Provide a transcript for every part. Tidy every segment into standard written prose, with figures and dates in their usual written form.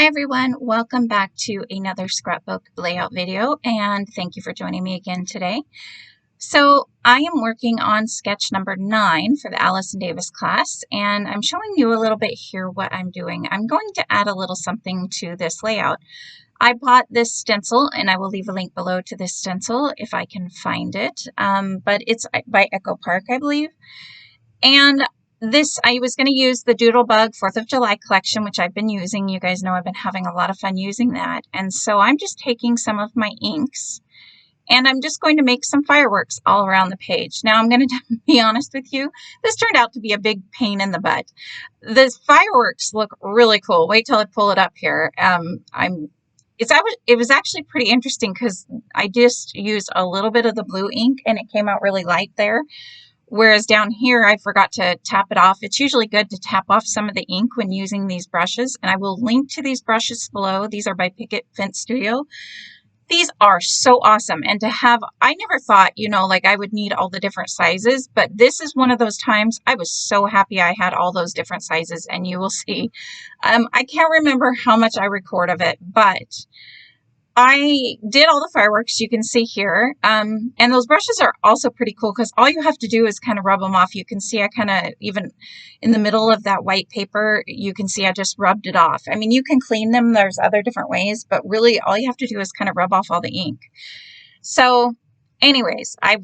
Hi everyone, welcome back to another scrapbook layout video, and thank you for joining me again today. So I am working on sketch number 9 for the Allison Davis class, and I'm showing you a little bit here what I'm doing. I'm going to add a little something to this layout. I bought this stencil, and I will leave a link below to this stencil if I can find it, but it's by Echo Park, I believe. And I was going to use the Doodlebug 4th of July collection, which I've been using. You guys know I've been having a lot of fun using that. And so I'm just taking some of my inks and I'm just going to make some fireworks all around the page. Now I'm going to be honest with you, this turned out to be a big pain in the butt. The fireworks look really cool. Wait till I pull it up here. It was actually pretty interesting because I just used a little bit of the blue ink and it came out really light there. Whereas down here, I forgot to tap it off. It's usually good to tap off some of the ink when using these brushes. And I will link to these brushes below. These are by Picket Fence Studio. These are so awesome. And to have, I never thought, like I would need all the different sizes. But this is one of those times I was so happy I had all those different sizes. And you will see. I can't remember how much I record of it, but I did all the fireworks you can see here, and those brushes are also pretty cool because all you have to do is kind of rub them off. You can see I kind of, even in the middle of that white paper, you can see I just rubbed it off. I mean, you can clean them. There's other different ways, but really all you have to do is kind of rub off all the ink. So anyways, I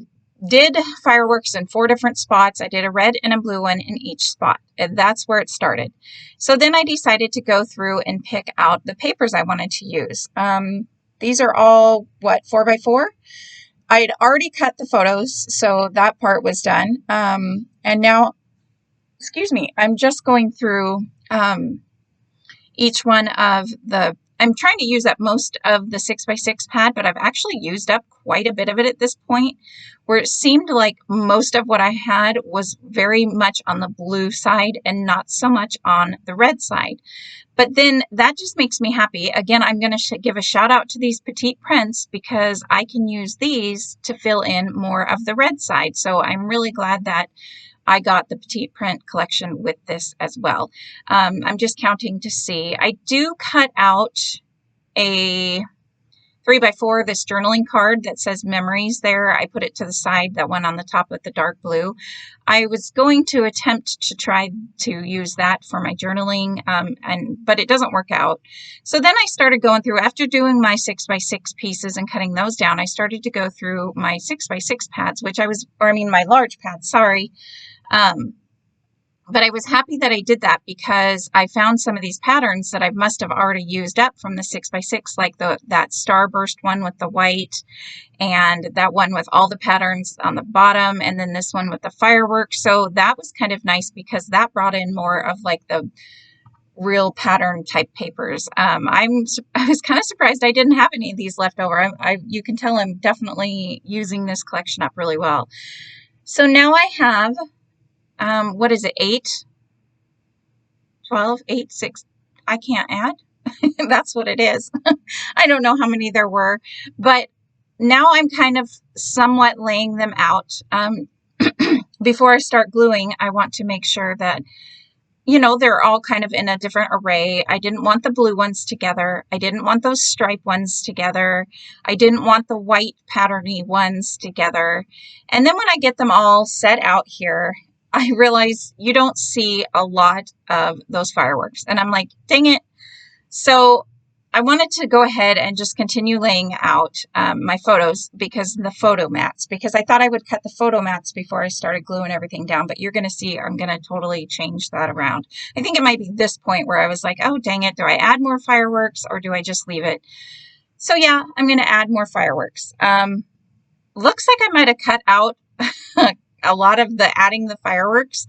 did fireworks in 4 different spots. I did a red and a blue one in each spot, and that's where it started. So then I decided to go through and pick out the papers I wanted to use. These are all, 4x4? I had already cut the photos, so that part was done. And now, I'm just going through each one of I'm trying to use up most of the 6x6 pad, but I've actually used up quite a bit of it at this point, where it seemed like most of what I had was very much on the blue side and not so much on the red side. But then that just makes me happy. Again, I'm going to give a shout out to these petite prints because I can use these to fill in more of the red side. So I'm really glad that I got the petite print collection with this as well. I'm just counting to see. I do cut out a 3x4, this journaling card that says memories there. I put it to the side, that one on the top with the dark blue. I was going to attempt to try to use that for my journaling, but it doesn't work out. So then I started going through, after doing my 6x6 pieces and cutting those down, I started to go through my 6x6 pads, my large pads, sorry. But I was happy that I did that because I found some of these patterns that I must have already used up from the 6x6, like that starburst one with the white and that one with all the patterns on the bottom, and then this one with the fireworks. So that was kind of nice because that brought in more of like the real pattern type papers. I was kind of surprised I didn't have any of these left over. You can tell I'm definitely using this collection up really well. So now I have 8, 12, 8, 6, I can't add. That's what it is. I don't know how many there were, but now I'm kind of somewhat laying them out. Before I start gluing, I want to make sure that, they're all kind of in a different array. I didn't want the blue ones together. I didn't want those stripe ones together. I didn't want the white patterny ones together. And then when I get them all set out here, I realize you don't see a lot of those fireworks. And I'm like, dang it. So I wanted to go ahead and just continue laying out my photos because I thought I would cut the photo mats before I started gluing everything down. But you're going to see I'm going to totally change that around. I think it might be this point where I was like, oh, dang it. Do I add more fireworks or do I just leave it? So yeah, I'm going to add more fireworks. Looks like I might have cut out a lot of adding the fireworks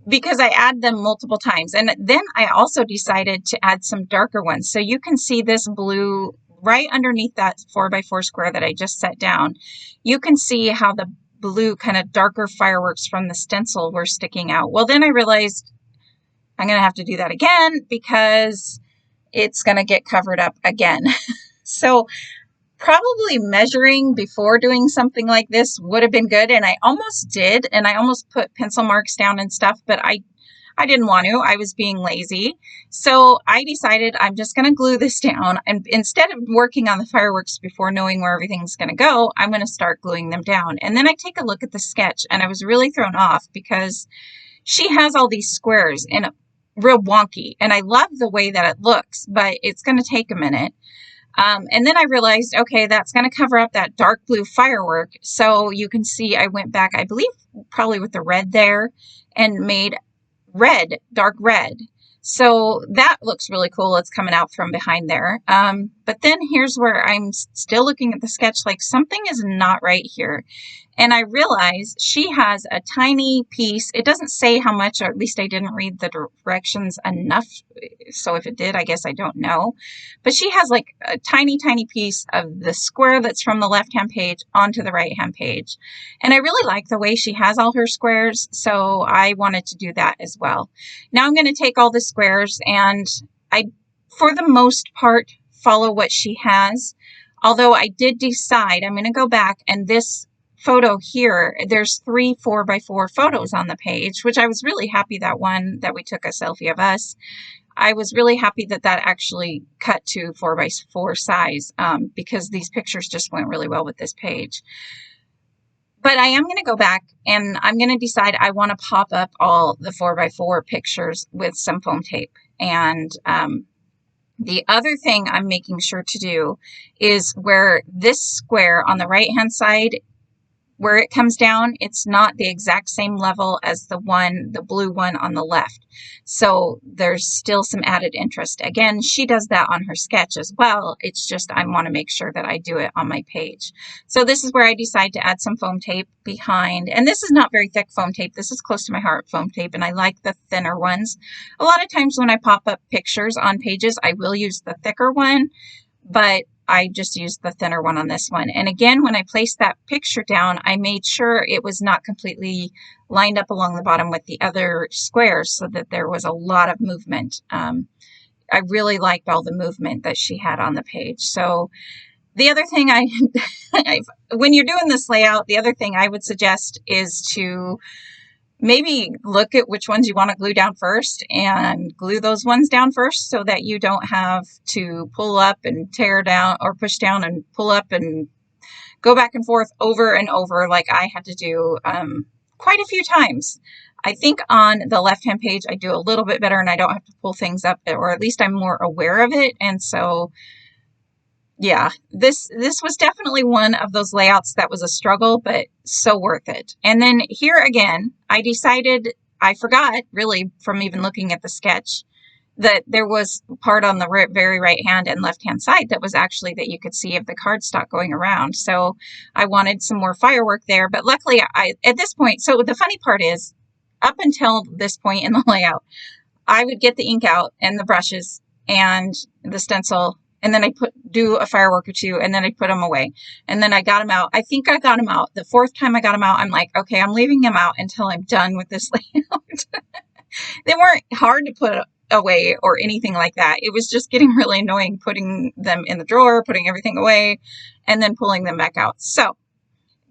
because I add them multiple times. And then I also decided to add some darker ones. So you can see this blue right underneath that 4x4 square that I just set down. You can see how the blue kind of darker fireworks from the stencil were sticking out. Well, then I realized I'm going to have to do that again because it's going to get covered up again. So probably measuring before doing something like this would have been good, and I almost did, and I almost put pencil marks down and stuff, but I I didn't want to. I was being lazy. So I decided I'm just going to glue this down. And instead of working on the fireworks before knowing where everything's going to go, I'm going to start gluing them down. And then I take a look at the sketch and I was really thrown off because she has all these squares and real wonky. And I love the way that it looks, but it's going to take a minute. And then I realized, okay, that's going to cover up that dark blue firework. So you can see I went back, I believe probably with the red there, and made red, dark red. So that looks really cool. It's coming out from behind there. But then here's where I'm still looking at the sketch like something is not right here. And I realize she has a tiny piece. It doesn't say how much, or at least I didn't read the directions enough. So if it did, I guess I don't know. But she has like a tiny, tiny piece of the square that's from the left-hand page onto the right-hand page. And I really like the way she has all her squares. So I wanted to do that as well. Now I'm going to take all the squares and I, for the most part, follow what she has. Although I did decide, I'm going to go back, and this photo here, there's 3 4x4 photos on the page, which I was really happy that one that we took a selfie of us. I was really happy that that actually cut to 4x4 size because these pictures just went really well with this page. But I am going to go back and I'm going to decide I want to pop up all the 4x4 pictures with some foam tape. And the other thing I'm making sure to do is where this square on the right hand side, where it comes down, it's not the exact same level as the blue one on the left. So there's still some added interest. Again, she does that on her sketch as well. It's just I want to make sure that I do it on my page. So this is where I decide to add some foam tape behind. And this is not very thick foam tape. This is close to my heart foam tape, and I like the thinner ones. A lot of times when I pop up pictures on pages, I will use the thicker one, but I just used the thinner one on this one. And again, when I placed that picture down, I made sure it was not completely lined up along the bottom with the other squares so that there was a lot of movement. I really liked all the movement that she had on the page. So the other thing when you're doing this layout, the other thing I would suggest is to maybe look at which ones you want to glue down first and glue those ones down first so that you don't have to pull up and tear down or push down and pull up and go back and forth over and over like I had to do quite a few times. I think on the left-hand page I do a little bit better and I don't have to pull things up, or at least I'm more aware of it. And so yeah, this was definitely one of those layouts that was a struggle, but so worth it. And then here again, I decided, I forgot really from even looking at the sketch, that there was part on the very right hand and left hand side that was actually that you could see of the cardstock going around. So I wanted some more firework there, but luckily at this point, so the funny part is, up until this point in the layout, I would get the ink out and the brushes and the stencil, and then I do a firework or two, and then I put them away. And then I got them out. I think I got them out. The 4th time I got them out, I'm like, okay, I'm leaving them out until I'm done with this layout. They weren't hard to put away or anything like that. It was just getting really annoying putting them in the drawer, putting everything away, and then pulling them back out. So,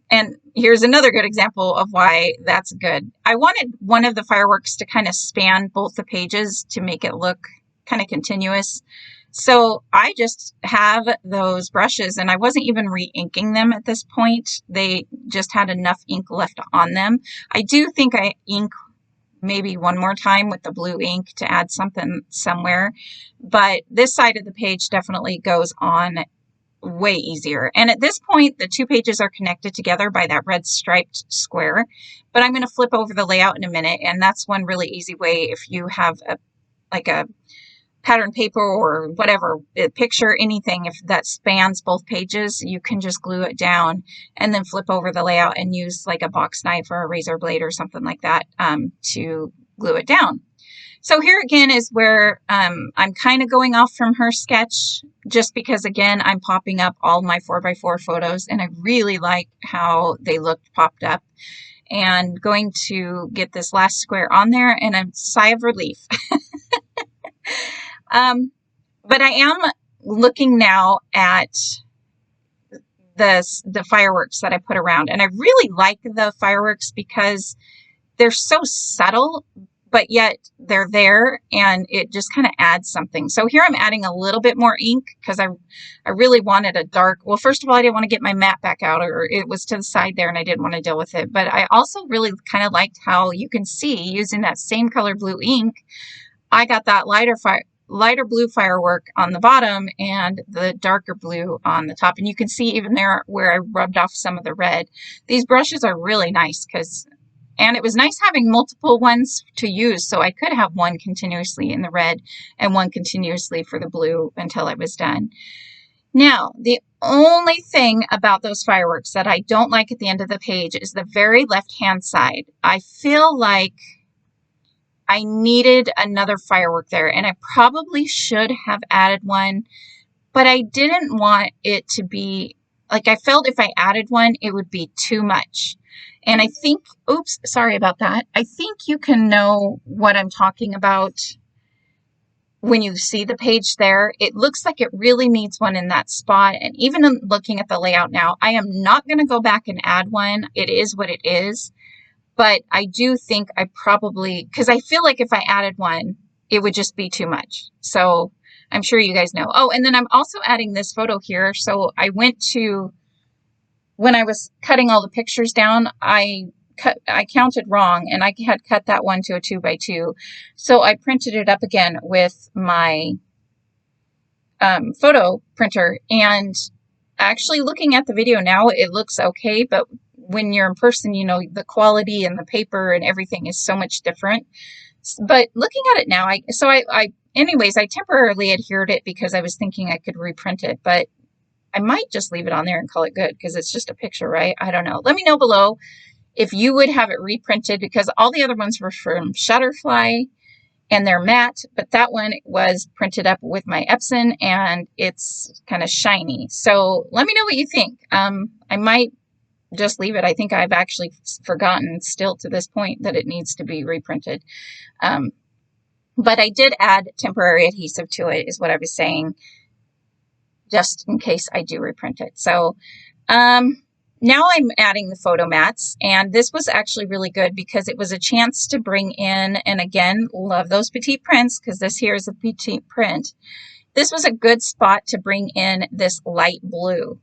and here's another good example of why that's good. I wanted one of the fireworks to kind of span both the pages to make it look kind of continuous. So I just have those brushes, and I wasn't even re-inking them at this point. They just had enough ink left on them. I do think I ink maybe one more time with the blue ink to add something somewhere, but this side of the page definitely goes on way easier. And at this point, the 2 pages are connected together by that red striped square, but I'm going to flip over the layout in a minute. And that's one really easy way if you have a pattern paper or whatever, a picture, anything, if that spans both pages, you can just glue it down and then flip over the layout and use like a box knife or a razor blade or something like that to glue it down. So here again is where I'm kind of going off from her sketch just because, again, I'm popping up all my 4x4 photos and I really like how they looked popped up, and going to get this last square on there and a sigh of relief. But I am looking now at the fireworks that I put around, and I really like the fireworks because they're so subtle, but yet they're there and it just kind of adds something. So here I'm adding a little bit more ink because I really wanted a dark, well, first of all, I didn't want to get my matte back out, or it was to the side there and I didn't want to deal with it. But I also really kind of liked how you can see using that same color blue ink, I got that lighter blue firework on the bottom and the darker blue on the top. And you can see even there where I rubbed off some of the red. These brushes are really nice and it was nice having multiple ones to use, so I could have one continuously in the red and one continuously for the blue until I was done. Now, the only thing about those fireworks that I don't like at the end of the page is the very left-hand side. I feel like I needed another firework there, and I probably should have added one, but I didn't want it to be, like, I felt if I added one, it would be too much. And I think, oops, sorry about that. I think you can know what I'm talking about when you see the page there. It looks like it really needs one in that spot. And even looking at the layout now, I am not going to go back and add one. It is what it is. But I do think I probably, because I feel like if I added one, it would just be too much. So I'm sure you guys know. Oh, and then I'm also adding this photo here. So I went to, when I was cutting all the pictures down, I counted wrong and I had cut that one to a 2x2. So I printed it up again with my photo printer, and actually looking at the video now, it looks okay, but when you're in person, you know, the quality and the paper and everything is so much different. But looking at it now, anyways, I temporarily adhered it because I was thinking I could reprint it, but I might just leave it on there and call it good because it's just a picture, right? I don't know. Let me know below if you would have it reprinted, because all the other ones were from Shutterfly and they're matte, but that one was printed up with my Epson and it's kind of shiny. So let me know what you think. I might just leave it. I think I've actually forgotten still to this point that it needs to be reprinted. But I did add temporary adhesive to it, is what I was saying, just in case I do reprint it. So now I'm adding the photo mats, and this was actually really good because it was a chance to bring in, and again, love those petite prints because this here is a petite print. This was a good spot to bring in this light blue.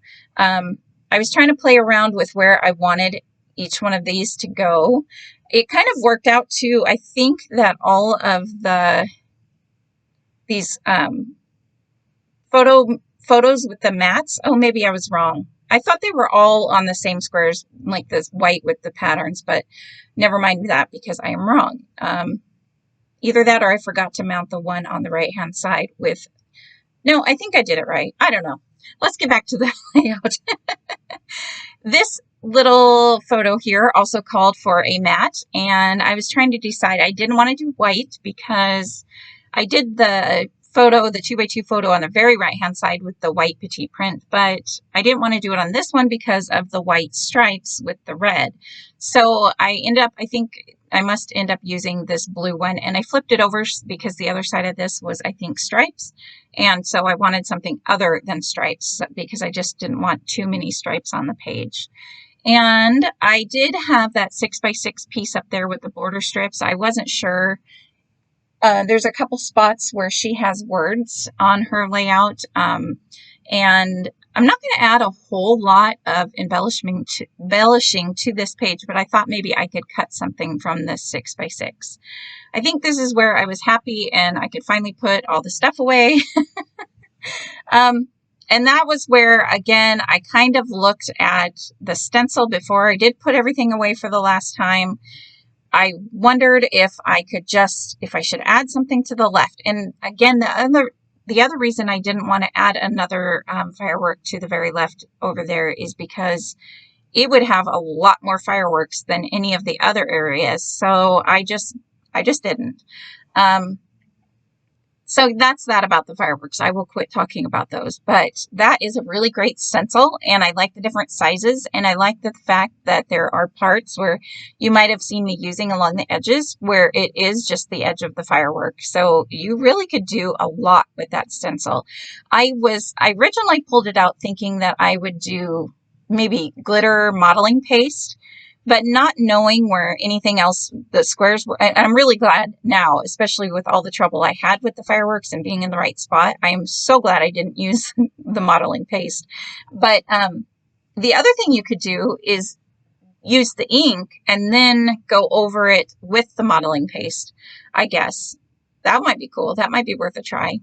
I was trying to play around with where I wanted each one of these to go. It kind of worked out too. I think that all of these photos with the mats, oh, maybe I was wrong. I thought they were all on the same squares, like this white with the patterns, but never mind that because I am wrong. Either that or I forgot to mount the one on the right-hand side with, no, I think I did it right. I don't know. Let's get back to the layout. This little photo here also called for a mat, and I was trying to decide. I didn't want to do white because I did the photo, the 2x2 photo on the very right-hand side with the white petite print, but I didn't want to do it on this one because of the white stripes with the red. So I think I must end up using this blue one, and I flipped it over because the other side of this was, I think, stripes. And so I wanted something other than stripes because I just didn't want too many stripes on the page. And I did have that 6x6 piece up there with the border strips. I wasn't sure. There's a couple spots where she has words on her layout. And I'm not going to add a whole lot of embellishing to this page, but I thought maybe I could cut something from this 6x6. I think this is where I was happy and I could finally put all the stuff away. And that was where, again, I kind of looked at the stencil before I did put everything away for the last time. I wondered if I should add something to the left. And again, the other reason I didn't want to add another firework to the very left over there is because it would have a lot more fireworks than any of the other areas. So I just didn't. So that's that about the fireworks. I will quit talking about those, but that is a really great stencil, and I like the different sizes, and I like the fact that there are parts where you might have seen me using along the edges where it is just the edge of the firework. So you really could do a lot with that stencil. I originally pulled it out thinking that I would do maybe glitter modeling paste, but not knowing where anything else, the squares were, and I'm really glad now, especially with all the trouble I had with the fireworks and being in the right spot. I am so glad I didn't use the modeling paste. But the other thing you could do is use the ink and then go over it with the modeling paste, I guess. That might be cool. That might be worth a try.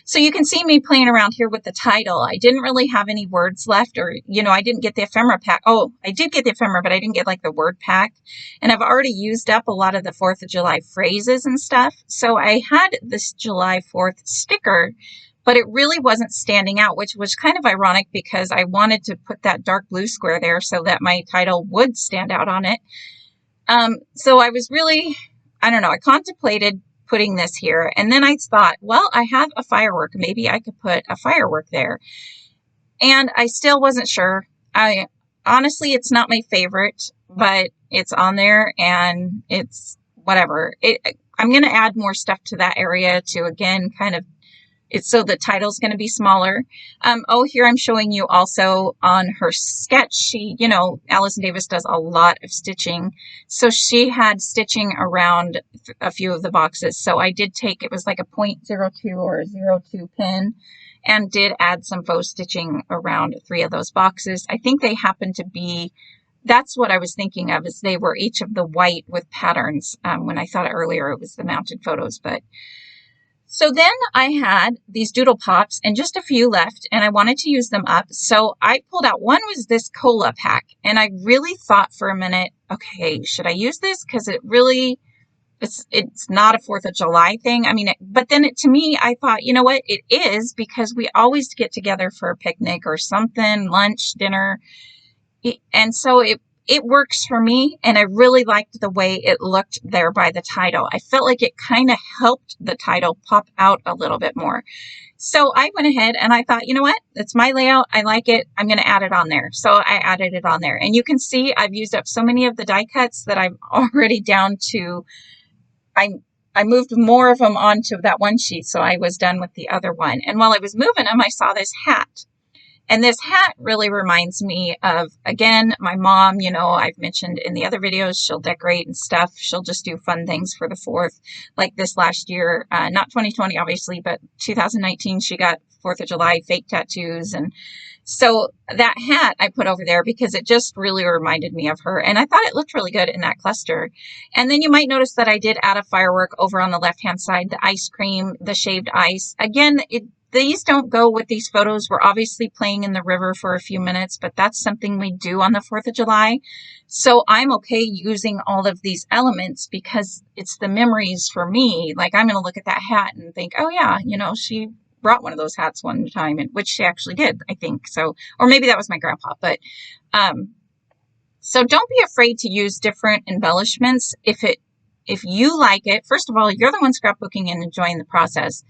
So you can see me playing around here with the title. I didn't really have any words left, or, you know, I didn't get the ephemera pack. Oh, I did get the ephemera, but I didn't get like the word pack. And I've already used up a lot of the 4th of July phrases and stuff. So I had this July 4th sticker, but it really wasn't standing out, which was kind of ironic because I wanted to put that dark blue square there so that my title would stand out on it. So I was really, I don't know, I contemplated putting this here. And then I thought, well, I have a firework. Maybe I could put a firework there. And I still wasn't sure. Honestly, it's not my favorite, but it's on there and it's whatever. I'm going to add more stuff to that area to, again, kind of, it's so the title's going to be smaller. Oh, here I'm showing you also on her sketch. She, you know, Allison Davis does a lot of stitching. So she had stitching around a few of the boxes. So I did take, it was like a 0.02 or a 02 pin, and did add some faux stitching around 3 of those boxes. I think they happen to be, that's what I was thinking of, is they were each of the white with patterns. When I thought earlier it was the mounted photos, but so then I had these doodle pops and just a few left, and I wanted to use them up. So I pulled out, one was this cola pack, and I really thought for a minute, okay, should I use this? Because it really, it's not a 4th of July thing. I mean, but then to me, I thought, you know what? It is, because we always get together for a picnic or something, lunch, dinner. And so it works for me, and I really liked the way it looked there by the title. I felt like it kind of helped the title pop out a little bit more. So I went ahead and I thought, you know what? It's my layout. I like it. I'm going to add it on there. So I added it on there. And you can see I've used up so many of the die cuts that I'm already down to, I moved more of them onto that one sheet, so I was done with the other one. And while I was moving them, I saw this hat. And this hat really reminds me of, again, my mom. You know, I've mentioned in the other videos, she'll decorate and stuff. She'll just do fun things for the 4th. Like this last year, not 2020, obviously, but 2019, she got 4th of July fake tattoos. And so that hat I put over there because it just really reminded me of her. And I thought it looked really good in that cluster. And then you might notice that I did add a firework over on the left-hand side, the ice cream, the shaved ice. Again, these don't go with these photos. We're obviously playing in the river for a few minutes, but that's something we do on the 4th of July. So I'm okay using all of these elements because it's the memories for me. Like, I'm going to look at that hat and think, oh yeah, you know, she brought one of those hats one time, and which she actually did, I think. So, or maybe that was my grandpa, but, so don't be afraid to use different embellishments. If you like it, first of all, you're the one scrapbooking and enjoying the process.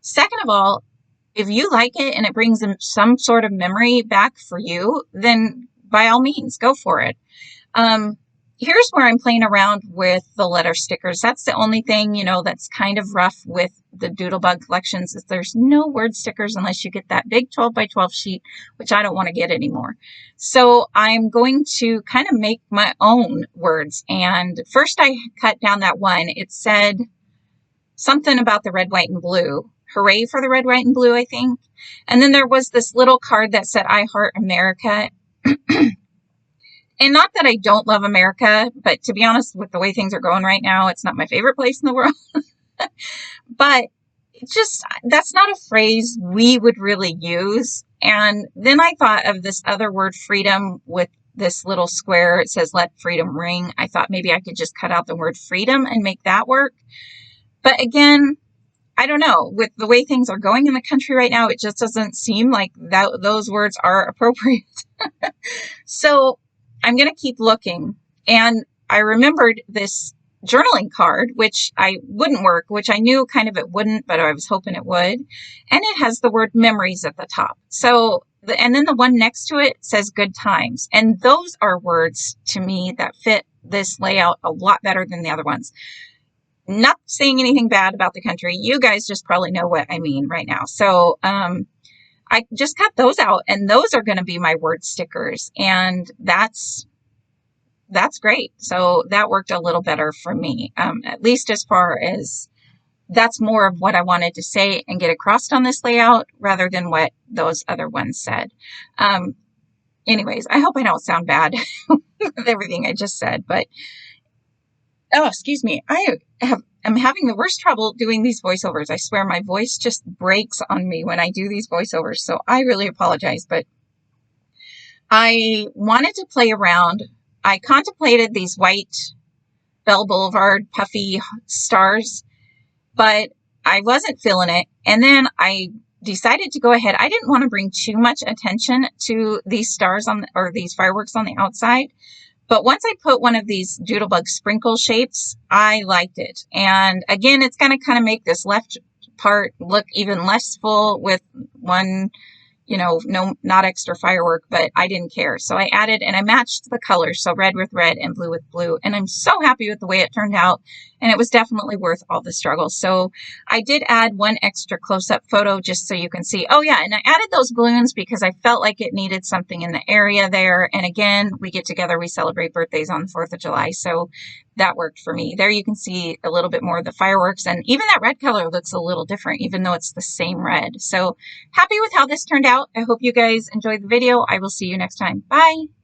Second of all, if you like it and it brings them some sort of memory back for you, then by all means, go for it. Here's where I'm playing around with the letter stickers. That's the only thing, you know, that's kind of rough with the Doodlebug collections, is there's no word stickers unless you get that big 12 by 12 sheet, which I don't want to get anymore. So I'm going to kind of make my own words. And first I cut down that one. It said something about the red, white, and blue. Hooray for the red, white, and blue, I think. And then there was this little card that said, I heart America. And not that I don't love America, but to be honest, with the way things are going right now, it's not my favorite place in the world. But just, that's not a phrase we would really use. And then I thought of this other word, freedom, with this little square. It says, let freedom ring. I thought maybe I could just cut out the word freedom and make that work. But again, I don't know, with the way things are going in the country right now, it just doesn't seem like those words are appropriate. So I'm going to keep looking. And I remembered this journaling card, which wouldn't work, which I knew kind of it wouldn't, but I was hoping it would. And it has the word memories at the top. So, and then the one next to it says good times. And those are words to me that fit this layout a lot better than the other ones. Not saying anything bad about the country. You guys just probably know what I mean right now. So I just cut those out, and those are going to be my word stickers. And that's that's great. So that worked a little better for me, at least as far as that's more of what I wanted to say and get across on this layout rather than what those other ones said. Anyways, I hope I don't sound bad with everything I just said, but oh, excuse me. I'm having the worst trouble doing these voiceovers. I swear my voice just breaks on me when I do these voiceovers. So I really apologize, but I wanted to play around. I contemplated these white Bell Boulevard puffy stars, but I wasn't feeling it. And then I decided to go ahead. I didn't want to bring too much attention to these stars or these fireworks on the outside. But once I put one of these Doodlebug sprinkle shapes, I liked it. And again, it's going to kind of make this left part look even less full with one, not extra firework, but I didn't care. So I added and I matched the colors. So red with red and blue with blue. And I'm so happy with the way it turned out. And it was definitely worth all the struggle. So I did add one extra close-up photo just so you can see. Oh yeah, and I added those balloons because I felt like it needed something in the area there. And again, we get together, we celebrate birthdays on the 4th of July. So that worked for me. There you can see a little bit more of the fireworks, and even that red color looks a little different, even though it's the same red. So happy with how this turned out. I hope you guys enjoyed the video. I will see you next time. Bye.